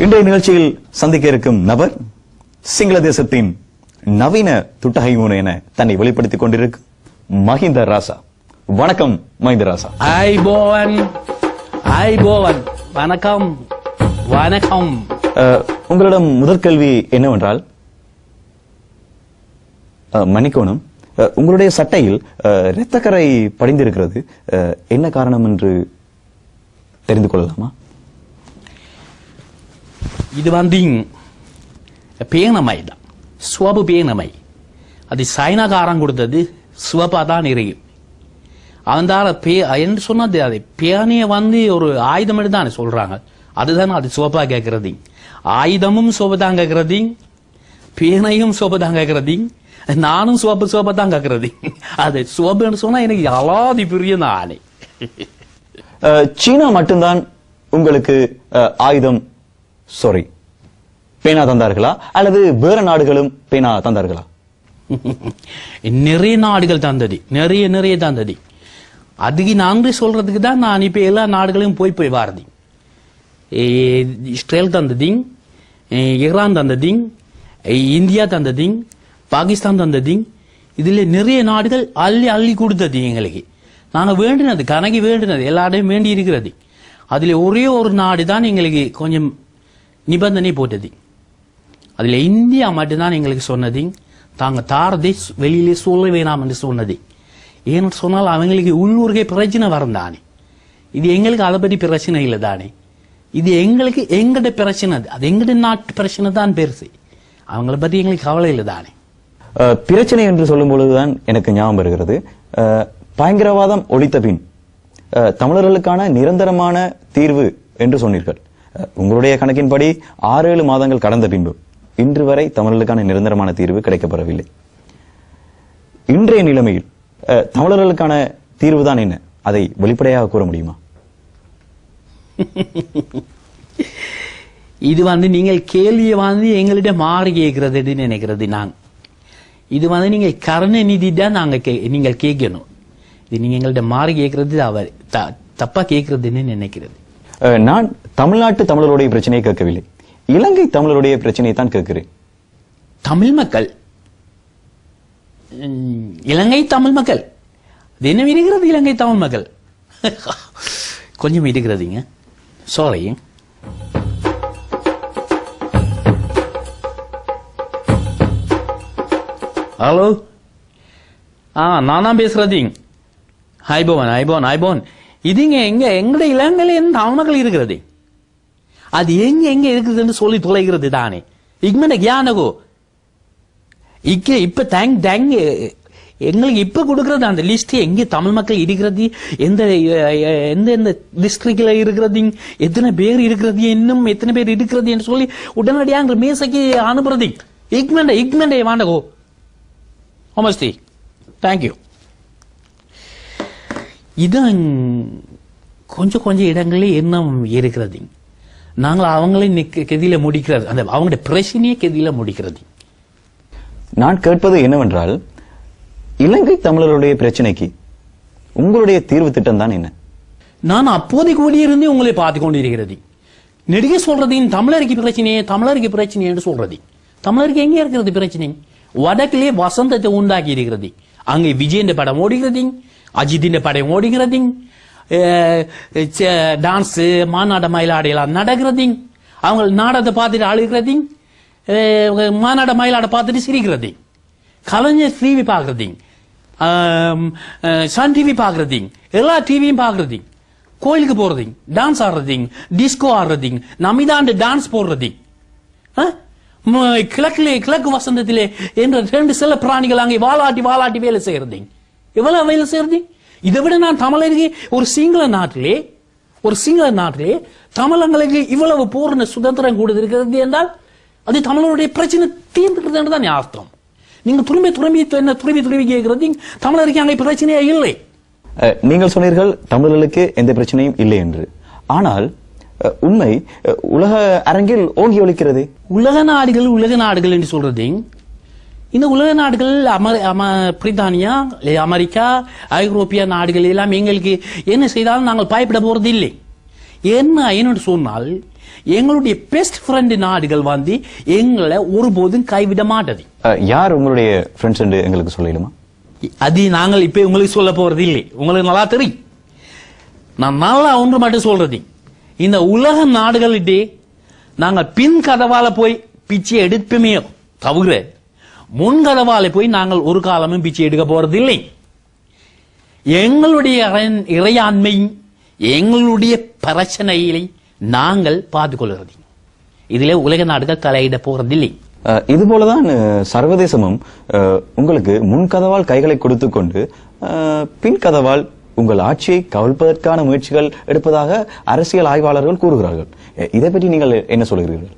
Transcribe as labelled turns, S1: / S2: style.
S1: இன்றைய நிகழ்ச்சியில் சந்திக்க இருக்கும் நபர் சிங்கள தேசத்தின் நவீன துட்டகைமுனை என தன்னை வெளிப்படுத்திக் கொண்டிருக்கும் மஹிந்த ராசா. வணக்கம் மஹிந்த ராசா.
S2: வணக்கம் வணக்கம்.
S1: உங்களிடம் முதற் கேள்வி என்னவென்றால், மன்னிக்கணும், உங்களுடைய சட்டையில் இரத்தக்கரை படிந்திருக்கிறது, என்ன காரணம் என்று தெரிந்து கொள்ளலாமா?
S2: இது பேனமை தான், சுவப்பு பேனமை. அது சைனாக்காரன் கொடுத்தது, சுவப்பா தான் இருக்கும். அவந்தால என்று சொன்னது, அது பேனைய ஒரு ஆயுதம் தானே சொல்றாங்க. அதுதானே அது சுவப்பா கேட்கறது. ஆயுதமும் சுவப்பு தான் கேட்கறது, பேனையும் சுவப்பு தான் கேட்கறது, நானும் சுவப்பு தான் கேட்கறது. அது சுவப்புன்னு சொன்னா எனக்கு அலாதி பிரிய ஆளே.
S1: சீனா மட்டும்தான் உங்களுக்கு ஆயுதம் பேனா தந்தார்களா அல்லது வேற நாடுகளும் பேனா தந்தார்களா?
S2: நிறைய நாடுகள் தந்தது, நிறைய தந்தது. அதுக்கு நாங்கள் சொல்றதுக்கு தான் நான் இப்ப எல்லா நாடுகளையும் போய் வாரது. இஸ்ரேல் தந்தது, ஈரான் தந்தது, இந்தியா தந்தது, பாகிஸ்தான் தந்தது. இதுல நிறைய நாடுகள் அள்ளி கொடுத்தது எங்களுக்கு. நாங்க வேண்டினது, கணக்கு வேண்டினது, எல்லாரையும் வேண்டி இருக்கிறது. அதுல ஒரே ஒரு நாடு தான் எங்களுக்கு கொஞ்சம் நிபந்தனை போட்டது. அதுல இந்தியா மட்டும்தான் எங்களுக்கு சொன்னது, தாங்க தாரதை வெளியிலே சொல்ல வேணாம் என்று சொன்னது. ஏன்னு சொன்னால் அவங்களுக்கு உள்ளூர்கே பிரச்சனை வரந்தானே. இது எங்களுக்கு அதை பற்றி பிரச்சனை இல்லை தானே. இது எங்களுக்கு எங்கட பிரச்சனை, அது எங்கட நாட்டு பிரச்சனை தான் பெருசு. அவங்கள பற்றி எங்களுக்கு கவலை இல்லை தானே.
S1: பிரச்சனை என்று சொல்லும் பொழுதுதான் எனக்கு ஞாபகம் வருகிறது, பயங்கரவாதம் ஒழித்த பின் தமிழர்களுக்கான நிரந்தரமான தீர்வு என்று சொன்னீர்கள். உங்களுடைய கணக்கின்படி 6-7 மாதங்கள் கடந்த பின்பு இன்று வரை தமிழர்களுக்கான நிரந்தரமான தீர்வு கிடைக்கப்பெறவில்லை. இன்றைய நிலைமையில் தமிழர்களுக்கான தீர்வு தான் என்ன, அதை வெளிப்படையாக கூற முடியுமா?
S2: இது நீங்கள் கேள்வியை எங்கள்கிட்ட மாறி கேட்கிறது நினைக்கிறது. நான் இது நீங்கள் கருணாநிதி தான் நீங்கள் கேட்கணும். இது நீங்க எங்கள்கிட்ட மாறி கேட்கறது அவர் தப்பா கேட்கறதுன்னு நினைக்கிறது.
S1: நான் தமிழ்நாட்டு தமிழருடைய பிரச்சனையை கேட்கவில்லை, இலங்கை தமிழருடைய பிரச்சனையை தான் கேட்கிறேன்.
S2: தமிழ் மக்கள், இலங்கை தமிழ் மக்கள், என்ன இருக்கிறது? இலங்கை தமிழ் மக்கள் கொஞ்சம் இருக்கிறதுங்க. சாரி. ஹலோ, நானா பேசுறது. ஐபோன் இதுங்க எங்கட இலங்கையில தமிழ் மக்கள் இருக்கிறது. அது எங்க இருக்குதுன்னு சொல்லி தொலைகிறது தானே. இக்மன கியானகோ இப்ப எங்களுக்கு இப்ப கொடுக்கறது அந்த லிஸ்ட், எங்க தமிழ் மக்கள் இருக்கிறது, எந்த டிஸ்ட்ரிக்ட்ல இருக்கிறது, எத்தனை பேர் இருக்கிறது, இன்னும் எத்தனை பேர் இருக்கிறது என்று சொல்லி உடனடியாக மேசைக்கு அனுப்புறது. இக்மண்டே வாண்டகோ நமஸ்தே, தேங்க்யூ. இதான் கொஞ்சம் இடங்களே எண்ணம் இருக்கிறது. நாங்கள் அவங்களே கெதியில முடிக்கிறது, அந்த அவங்களுடைய பிரச்சனையே கெதியில முடிக்கிறது.
S1: நான் கேட்பது என்னவென்றால், இலங்கை தமிழருடைய பிரச்சனைக்கு உங்களுடைய தீர்வு திட்டம் தான் என்ன?
S2: நான் அப்போதைக்கு கூடியிருந்து உங்களை பார்த்து கொண்டிருக்கிறது. நெடுக சொல்றது தமிழருக்கு பிரச்சனை என்று சொல்றது. தமிழருக்கு எங்க இருக்கிறது பிரச்சனை? வடக்கிலே வசந்தத்தை உண்டாக்கி இருக்கிறது. அங்கே விஜயன் படம் ஓடுகிறது, அஜித்தின் படம் ஓடுகிறது, டான்ஸ் மாநாட மயிலாடையெல்லாம் நடக்கிறது. அவங்க நாடகத்தை பார்த்துட்டு அழுகிறது, மாநாட மயிலாட பார்த்துட்டு சிரிக்கிறது. கலைஞர் டிவி பாக்குறது, சன் டிவி பாக்குறது, எல்லா டிவியும் பாக்குறது. கோயிலுக்கு போறது, டான்ஸ் ஆடுறது, டிஸ்கோ ஆடுறது, நமிதாண்டு டான்ஸ் போடுறது. கிழக்கு வசந்தத்திலே என்ற 2 செல்ல பிராணிகள் அங்கே வாலாட்டி வேலை செய்யறது. எவ்வளவு வேலை செய்யறது? இதை விட நான் தமிழருக்கு ஒரு சிங்கள நாட்டிலே தமிழங்களுக்கு இவ்வளவு பூர்ண சுதந்திரம் கொடுத்திருக்கிறது என்றால் அது தமிழருடைய பிரச்சனை தீர்ந்துக்கிறது என்று தான் அர்த்தம். நீங்க துரும்பி கேட்கிறது, தமிழருக்கு அங்கே பிரச்சனையே இல்லை.
S1: நீங்கள் சொன்னீர்கள் தமிழர்களுக்கு எந்த பிரச்சனையும் இல்லை என்று. ஆனால் உண்மை உலக அரங்கில் ஓங்கி ஒலிக்கிறது.
S2: உலக நாடுகள் என்று சொல்றது, இந்த உலக நாடுகள் பிரித்தானியா, அமெரிக்கா, ஐரோப்பிய நாடுகள் எல்லாம் எங்களுக்கு என்ன செய்தாலும் நாங்கள் பயப்பட போறது இல்லை. என்ன சொன்னால் எங்களுடைய பெஸ்ட் ஃப்ரெண்ட் நாடுகள் வந்து எங்களை ஒருபோதும் கைவிட மாட்டது.
S1: யார் உங்களுடைய ஃப்ரெண்ட்ஸ் என்று எங்களுக்கு சொல்லிடுமா?
S2: அது நாங்கள் இப்ப உங்களுக்கு சொல்ல போறது இல்லை, உங்களுக்கு நல்லா தெரியும். நான் நல்லா ஒன்று மட்டும் சொல்றது, இந்த உலக நாடுகளிட்டே நாங்கள் பின் கதவால போய் பிச்சை எடுப்பமே தவிர முன் கதவால போய் நாங்கள் ஒரு காலமும் பிச்சை எடுக்க போறது இல்லை. எங்களுடைய இறையாண்மை, எங்களுடைய பிரச்சனைகளை நாங்கள் பார்த்துக்கொள்கிறது. இதிலே உலக நாடுகள் தலையிட போறதில்லை.
S1: இது போலதான் சர்வதேசமும் உங்களுக்கு முன்கதவால் கைகளை கொடுத்து கொண்டு பின் கதவால் உங்கள் ஆட்சியை கவிழ்ப்பதற்கான முயற்சிகள் எடுப்பதாக அரசியல் ஆய்வாளர்கள் கூறுகிறார்கள். இதை பற்றி நீங்கள் என்ன சொல்கிறீர்கள்?